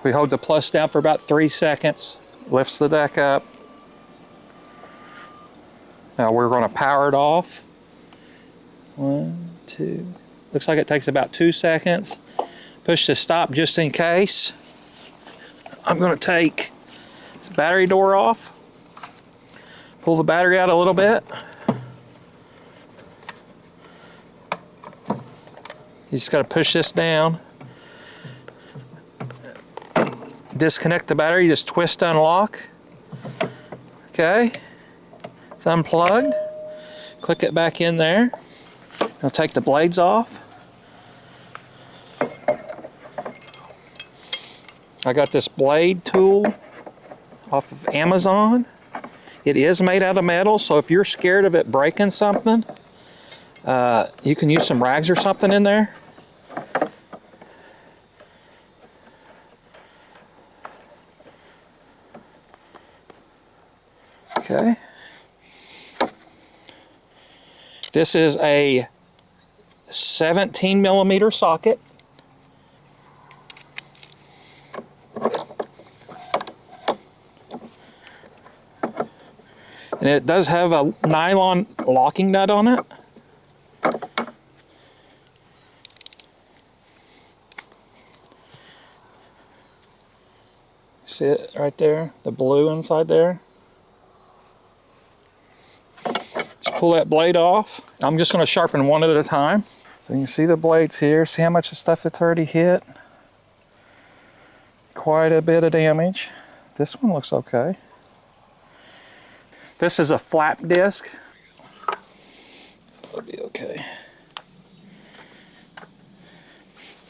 We hold the plus down for about 3 seconds, lifts the deck up. Now we're going to power it off. 1, 2. Looks like it takes about 2 seconds. Push the stop just in case. I'm going to take this battery door off. Pull the battery out a little bit. You just got to push this down. Disconnect the battery, just twist to unlock. Okay, it's unplugged. Click it back in there. Now take the blades off. I got this blade tool off of Amazon. It is made out of metal, so if you're scared of it breaking something, you can use some rags or something in there. Okay. This is a 17mm socket. And it does have a nylon locking nut on it. See it right there? The blue inside there. Pull that blade off. I'm just going to sharpen one at a time. So you can see the blades here. See how much of stuff it's already hit? Quite a bit of damage. This one looks okay. This is a flap disc. That'll be okay.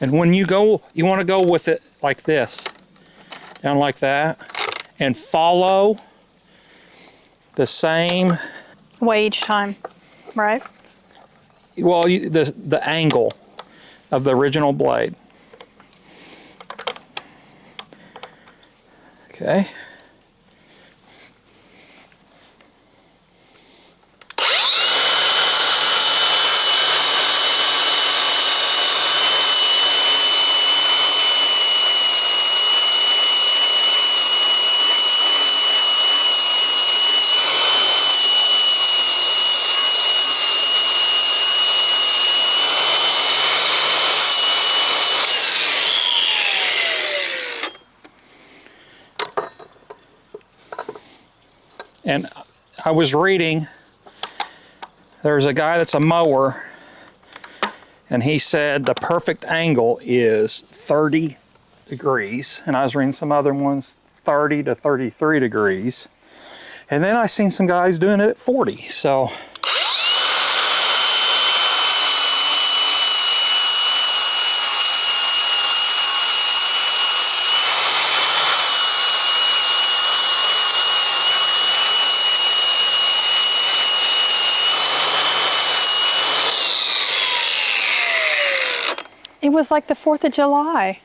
And when you go, you want to go with it like this. Down like that. And follow the same way each time, right? Well, the angle of the original blade. Okay. And I was reading, there's a guy that's a mower, and he said the perfect angle is 30 degrees. And I was reading some other ones, 30 to 33 degrees. And then I seen some guys doing it at 40, so. It was like the 4th of July.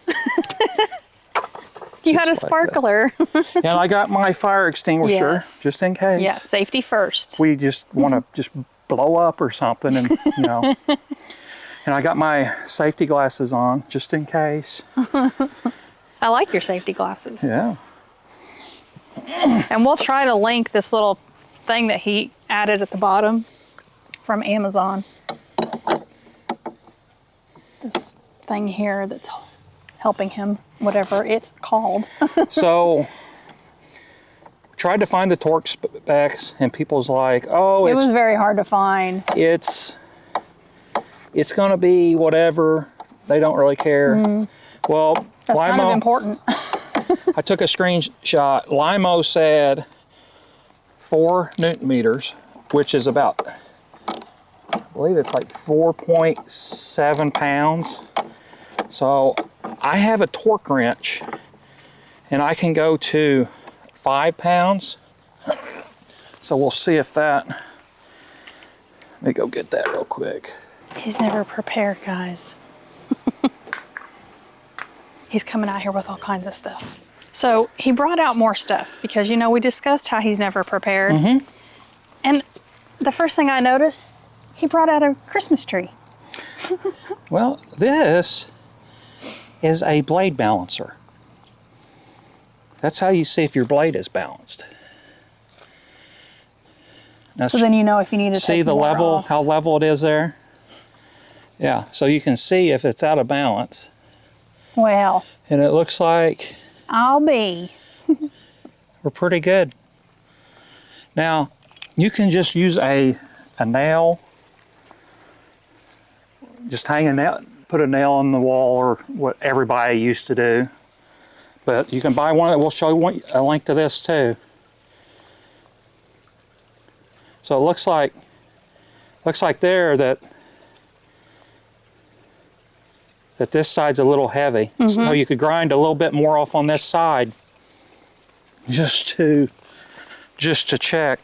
You had a sparkler. And I got my fire extinguisher, yes, just in case. Yeah, safety first. We just want to just blow up or something, and you know. And I got my safety glasses on, just in case. I like your safety glasses. Yeah. And we'll try to link this little thing that he added at the bottom from Amazon. This thing here that's helping him, whatever it's called. So, tried to find the torque specs, and people's like, oh, it was very hard to find. It's gonna be whatever. They don't really care. Mm. Well, that's Lymow, kind of important. I took a screenshot. Lymow said 4 Newton meters, which is about, I believe it's like 4.7 pounds. So I have a torque wrench, and I can go to 5 pounds. So we'll see if that, let me go get that real quick. He's never prepared, guys. He's coming out here with all kinds of stuff. So he brought out more stuff because, you know, we discussed how he's never prepared. Mm-hmm. And the first thing I noticed, he brought out a Christmas tree. Well, this is a blade balancer. That's how you see if your blade is balanced. Now, So then you know if you need to see take the more level, off. how level it is there? Yeah, so you can see if it's out of balance. Well, And it looks like I'll be. we're pretty good. Now, you can just use a nail, just hang a nail, put a nail on the wall, or what everybody used to do. But you can buy one. We'll show you a link to this too. So it looks like there that this side's a little heavy. So you could grind a little bit more off on this side, just to check.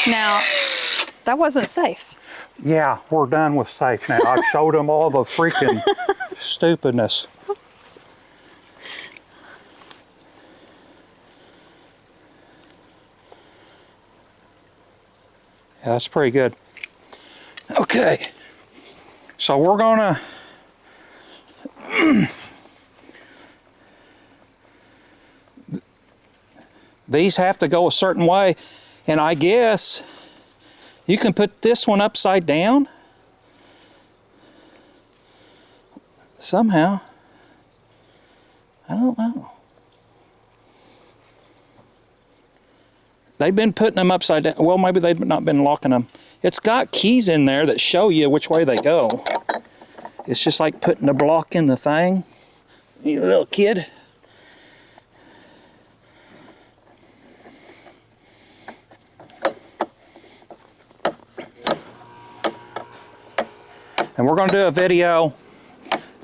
Now, that wasn't safe. Yeah, we're done with safe now. I've showed them all the freaking stupidness. Yeah, that's pretty good. Okay, so we're gonna these have to go a certain way, and I guess you can put this one upside down somehow. I don't know. They've been putting them upside down. Well, maybe they've not been locking them. It's got keys in there that show you which way they go. It's just like putting a block in the thing. You little kid. And we're going to do a video.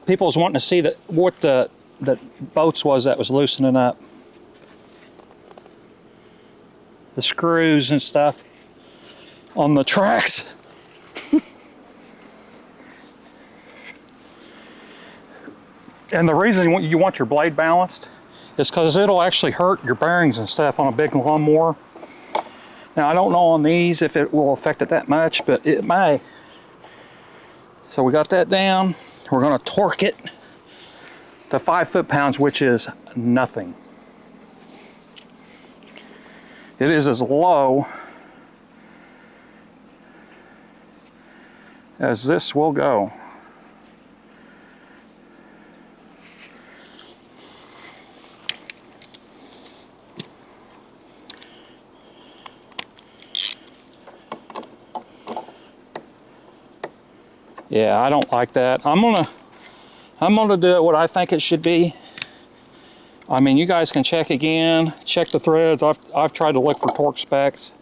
People's wanting to see what the bolts was that was loosening up. The screws and stuff on the tracks. And the reason you want your blade balanced is because it'll actually hurt your bearings and stuff on a big lawnmower. Now, I don't know on these if it will affect it that much, but it may. So we got that down. We're going to torque it to 5 foot-pounds, which is nothing. It is as low as this will go. Yeah, I don't like that. I'm gonna do it what I think it should be. I mean, you guys can check again, check the threads. I've tried to look for torque specs.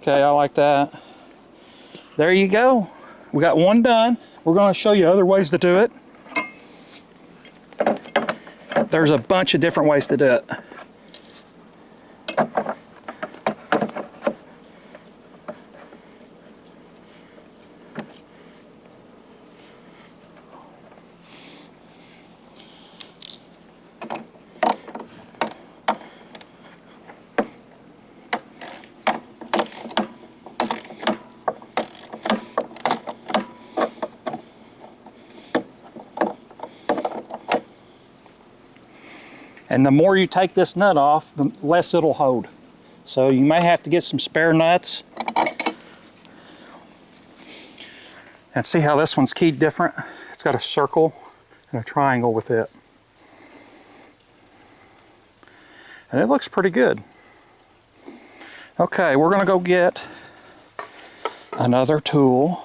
Okay, I like that. There you go. We got one done. We're going to show you other ways to do it. There's a bunch of different ways to do it. And the more you take this nut off, the less it'll hold. So you may have to get some spare nuts. And see how this one's keyed different? It's got a circle and a triangle with it. And it looks pretty good. Okay, we're gonna go get another tool.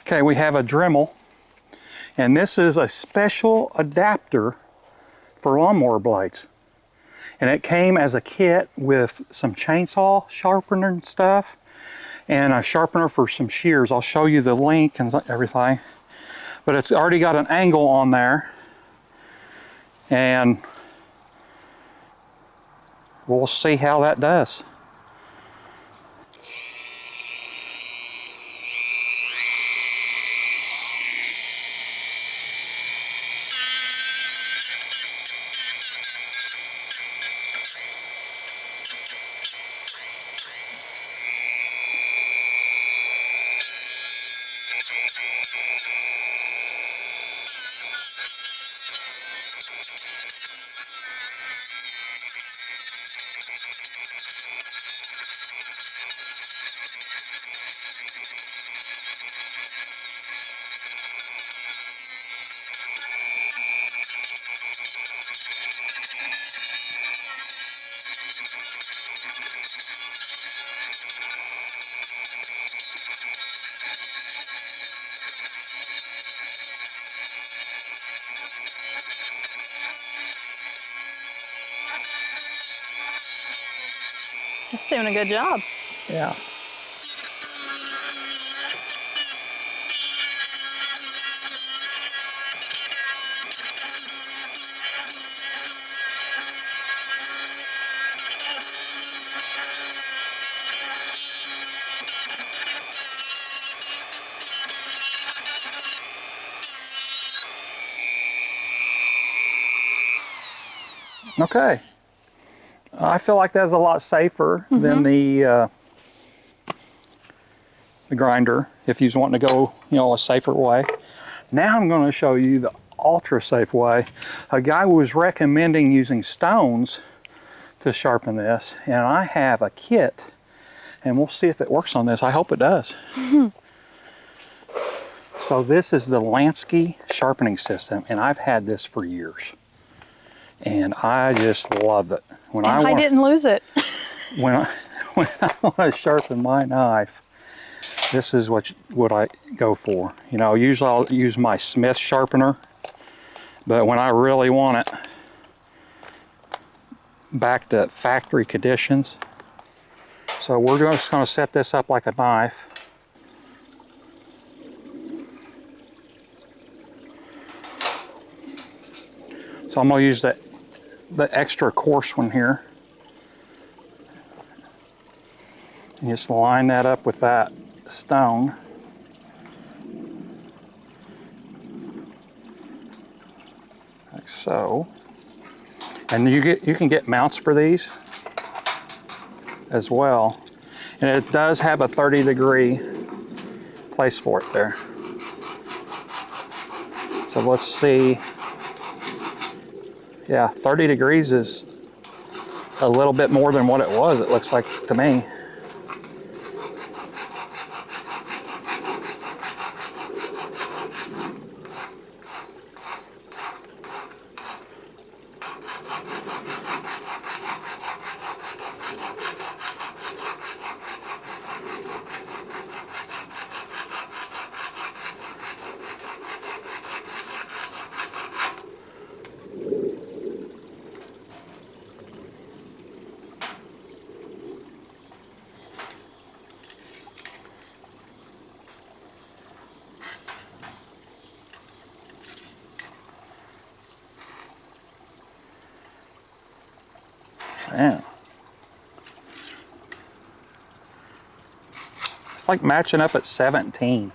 Okay, we have a Dremel. And this is a special adapter for lawnmower blades. And it came as a kit with some chainsaw sharpener and stuff, and a sharpener for some shears. I'll show you the link and everything. But it's already got an angle on there. And we'll see how that does. It's doing a good job. Yeah. Okay. I feel like that's a lot safer than the grinder if you're wanting to go, you know, a safer way. Now I'm going to show you the ultra safe way. A guy was recommending using stones to sharpen this, and I have a kit, and we'll see if it works on this. I hope it does. So this is the Lansky sharpening system, and I've had this for years, and I just love it. When I didn't lose it. when I want to sharpen my knife, this is what I go for. You know, usually I'll use my Smith sharpener, but when I really want it back to factory conditions. So we're just going to set this up like a knife. So I'm going to use the extra coarse one here. And just line that up with that stone. Like so. And you can get mounts for these as well. And it does have a 30-degree place for it there. So let's see. Yeah, 30 degrees is a little bit more than what it was, it looks like to me. Man. It's like matching up at 17.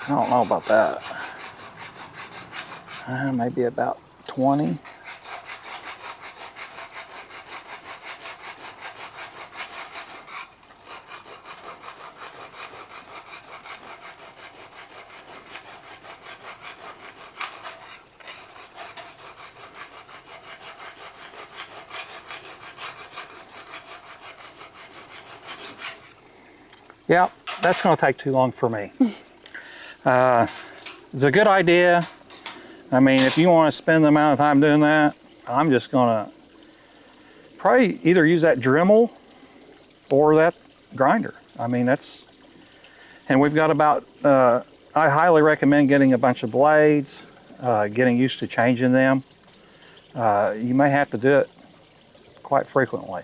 I don't know about that. Maybe about 20. Yeah, that's going to take too long for me. It's a good idea. I mean, if you want to spend the amount of time doing that, I'm just going to probably either use that Dremel or that grinder. I mean, that's, and we've got about, I highly recommend getting a bunch of blades, getting used to changing them. You may have to do it quite frequently.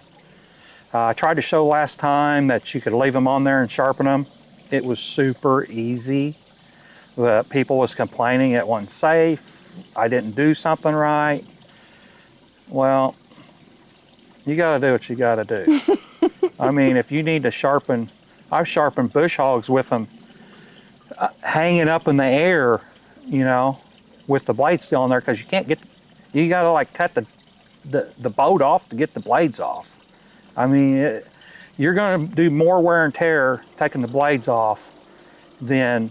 I tried to show last time that you could leave them on there and sharpen them. It was super easy. The people was complaining it wasn't safe. I didn't do something right. Well, you gotta do what you gotta do. I mean, if you need to sharpen, I've sharpened bush hogs with them hanging up in the air, you know, with the blade still in there, because you can't get, you gotta like cut the boat off to get the blades off. I mean, you're going to do more wear and tear taking the blades off than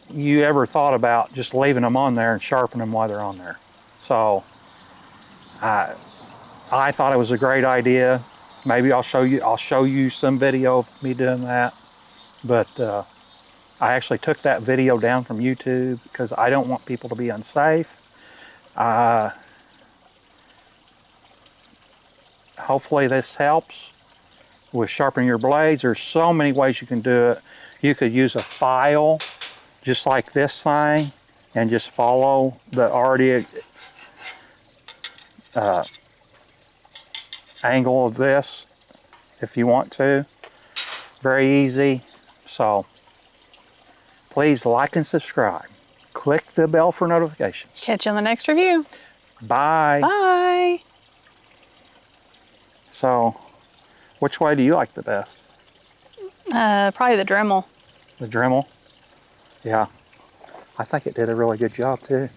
you ever thought about just leaving them on there and sharpening them while they're on there. So I thought it was a great idea. Maybe I'll show you some video of me doing that. But I actually took that video down from YouTube because I don't want people to be unsafe. hopefully this helps with sharpening your blades. There's so many ways you can do it. You could use a file just like this thing and just follow the already angle of this if you want to. Very easy. So please like and subscribe. Click the bell for notifications. Catch you on the next review. Bye. Bye. So, which way do you like the best? Probably the Dremel. The Dremel? Yeah. I think it did a really good job too.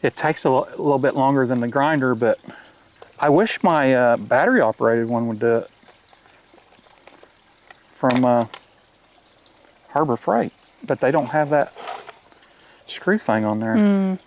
It takes a little bit longer than the grinder, but I wish my battery operated one would do it from Harbor Freight, but they don't have that screw thing on there.